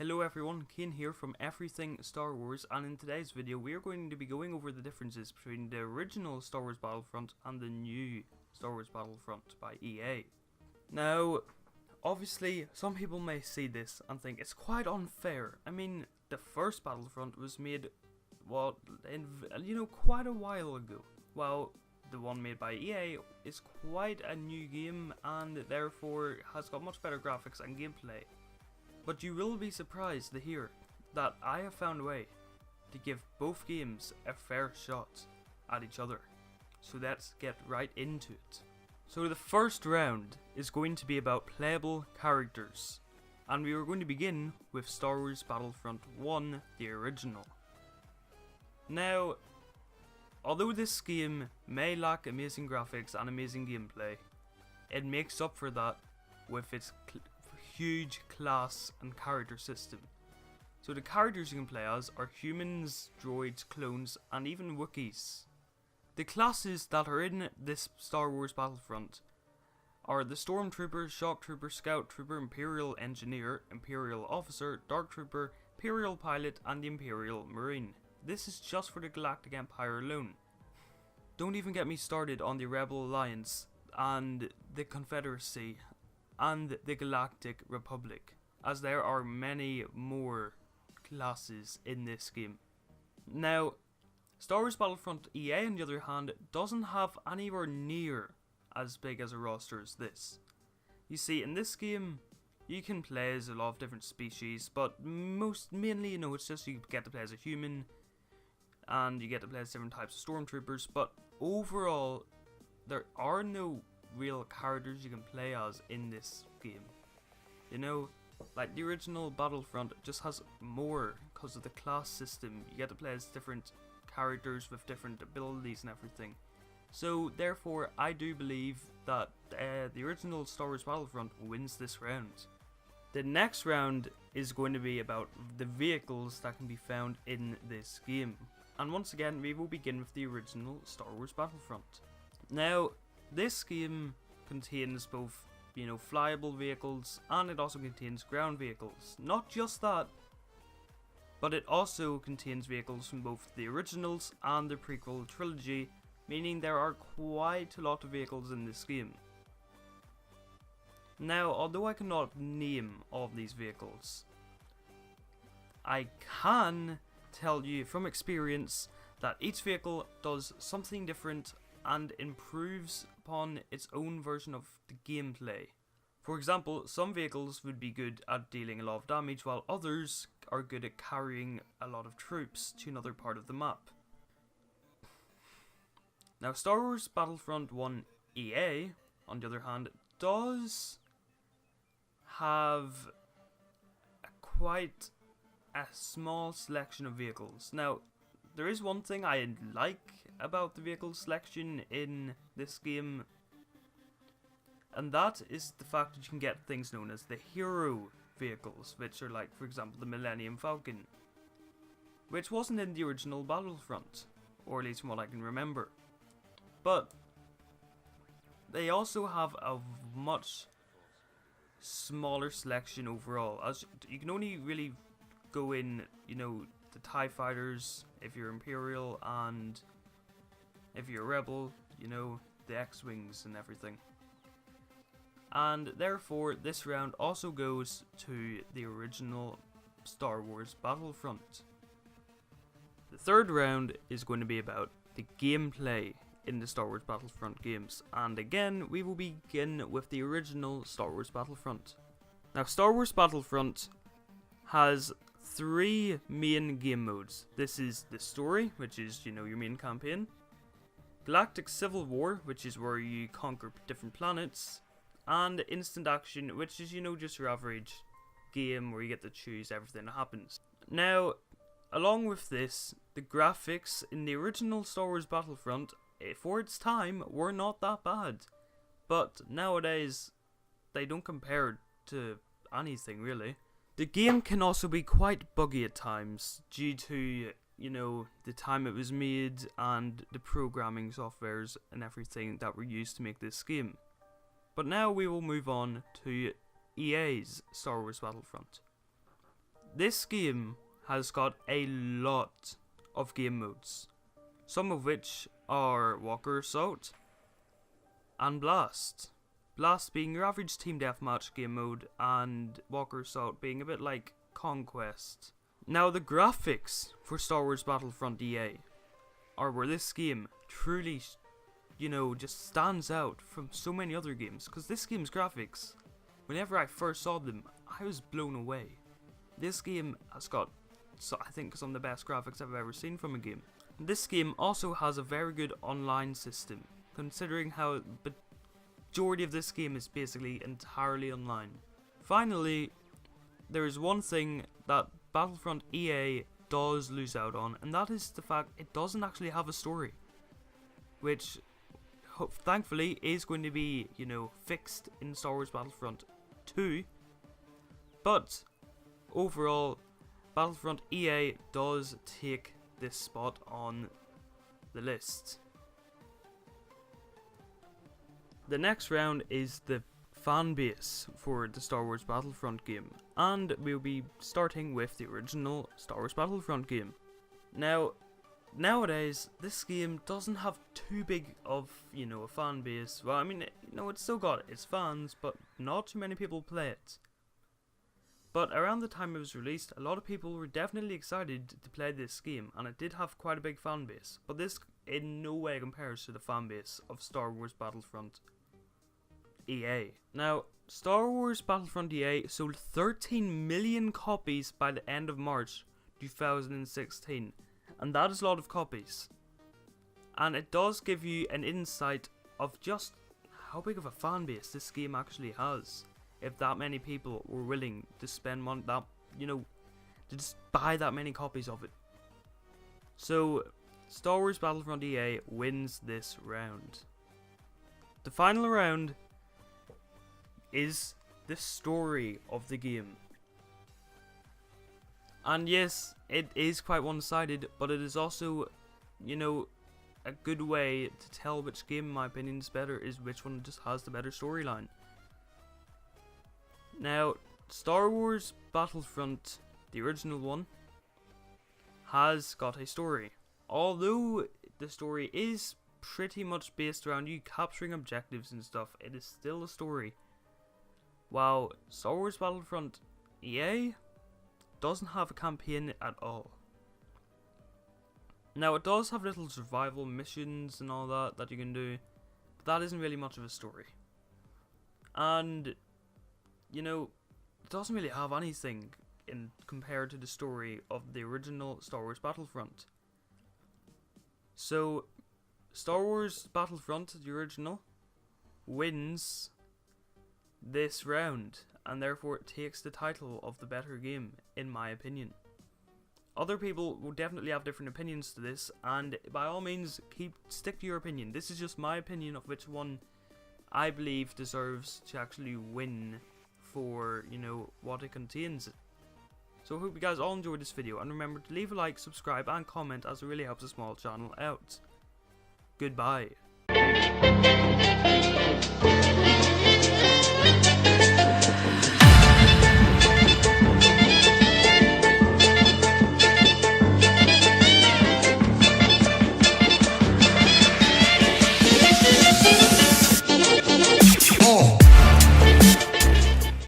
Hello everyone, Kane here from Everything Star Wars, and in today's video we are going to be going over the differences between the original Star Wars Battlefront and the new Star Wars Battlefront by EA. Now, obviously some people may see this and think it's quite unfair. I mean, the first Battlefront was made, quite a while ago, while the one made by EA is quite a new game and therefore has got much better graphics and gameplay. But you will be surprised to hear that I have found a way to give both games a fair shot at each other. So let's get right into it. So the first round is going to be about playable characters. And we are going to begin with Star Wars Battlefront 1, the original. Now, although this game may lack amazing graphics and amazing gameplay, it makes up for that with its huge class and character system. So the characters you can play as are humans, droids, clones, and even Wookiees. The classes that are in this Star Wars Battlefront are the Stormtrooper, Shock Trooper, Scout Trooper, Imperial Engineer, Imperial Officer, Dark Trooper, Imperial Pilot, and the Imperial Marine. This is just for the Galactic Empire alone. Don't even get me started on the Rebel Alliance and the Confederacy and the Galactic Republic, as there are many more classes in this game. Now, Star Wars Battlefront EA on the other hand doesn't have anywhere near as big as a roster as this. You see, in this game you can play as a lot of different species, but mainly it's just you get to play as a human and you get to play as different types of stormtroopers, but overall there are no real characters you can play as in this game. You know, like the original Battlefront just has more because of the class system. You get to play as different characters with different abilities and everything. So therefore I do believe that the original Star Wars Battlefront wins this round. The next round is going to be about the vehicles that can be found in this game. And once again we will begin with the original Star Wars Battlefront. Now, this game contains both, flyable vehicles, and it also contains ground vehicles. Not just that, but it also contains vehicles from both the originals and the prequel trilogy, meaning there are quite a lot of vehicles in this game. Now, although I cannot name all of these vehicles, I can tell you from experience that each vehicle does something different and improves upon its own version of the gameplay. For example, some vehicles would be good at dealing a lot of damage, while others are good at carrying a lot of troops to another part of the map. Now, Star Wars Battlefront 1 EA, on the other hand, does have quite a small selection of vehicles. Now, there is one thing I like about the vehicle selection in this game, and that is the fact that you can get things known as the hero vehicles, which are like, for example, the Millennium Falcon, which wasn't in the original Battlefront, or at least from what I can remember. But they also have a much smaller selection overall, as you can only really go in, the TIE Fighters if you're Imperial, and if you're a Rebel, the X-Wings and everything. And therefore, this round also goes to the original Star Wars Battlefront. The third round is going to be about the gameplay in the Star Wars Battlefront games. And again, we will begin with the original Star Wars Battlefront. Now, Star Wars Battlefront has 3 main game modes. This is the story, which is, your main campaign. Galactic Civil War, which is where you conquer different planets. And Instant Action, which is, just your average game where you get to choose everything that happens. Now, along with this, the graphics in the original Star Wars Battlefront, for its time, were not that bad. But nowadays, they don't compare to anything, really. The game can also be quite buggy at times due to, the time it was made and the programming softwares and everything that were used to make this game. But now we will move on to EA's Star Wars Battlefront. this game has got a lot of game modes, some of which are Walker Assault and Blast. Blast being your average team deathmatch game mode, and Walker Assault being a bit like Conquest. Now the graphics for Star Wars Battlefront EA are where this game truly, just stands out from so many other games, because this game's graphics, whenever I first saw them, I was blown away. This game has got, I think, some of the best graphics I've ever seen from a game. This game also has a very good online system, considering how the majority of this game is basically entirely online. Finally, there is one thing that Battlefront EA does lose out on, and that is the fact it doesn't actually have a story, which thankfully is going to be, fixed in Star Wars Battlefront 2, but overall, Battlefront EA does take this spot on the list. The next round is the fan base for the Star Wars Battlefront game, and we'll be starting with the original Star Wars Battlefront game. Now, nowadays, this game doesn't have too big of, a fan base. Well, I mean, it's still got its fans, but not too many people play it. But around the time it was released, a lot of people were definitely excited to play this game, and it did have quite a big fan base. But this in no way compares to the fan base of Star Wars Battlefront EA. Now, Star Wars Battlefront EA sold 13 million copies by the end of March 2016, and that is a lot of copies. And it does give you an insight of just how big of a fan base this game actually has. If that many people were willing to spend money, to just buy that many copies of it. So, Star Wars Battlefront EA wins this round. The final round is the story of the game. And yes, it is quite one-sided, but it is also, a good way to tell which game, in my opinion, is better, is which one just has the better storyline. Now, Star Wars Battlefront, the original one, has got a story. Although the story is pretty much based around you capturing objectives and stuff, it is still a story. While Star Wars Battlefront EA doesn't have a campaign at all. Now, it does have little survival missions and all that you can do, but that isn't really much of a story. And it doesn't really have anything compared to the story of the original Star Wars Battlefront. So, Star Wars Battlefront, the original, wins this round, and therefore it takes the title of the better game, in my opinion. Other people will definitely have different opinions to this, and by all means, stick to your opinion. This is just my opinion of which one I believe deserves to actually win for, what it contains. So I hope you guys all enjoyed this video, and remember to leave a like, subscribe, and comment, as it really helps a small channel out. Goodbye.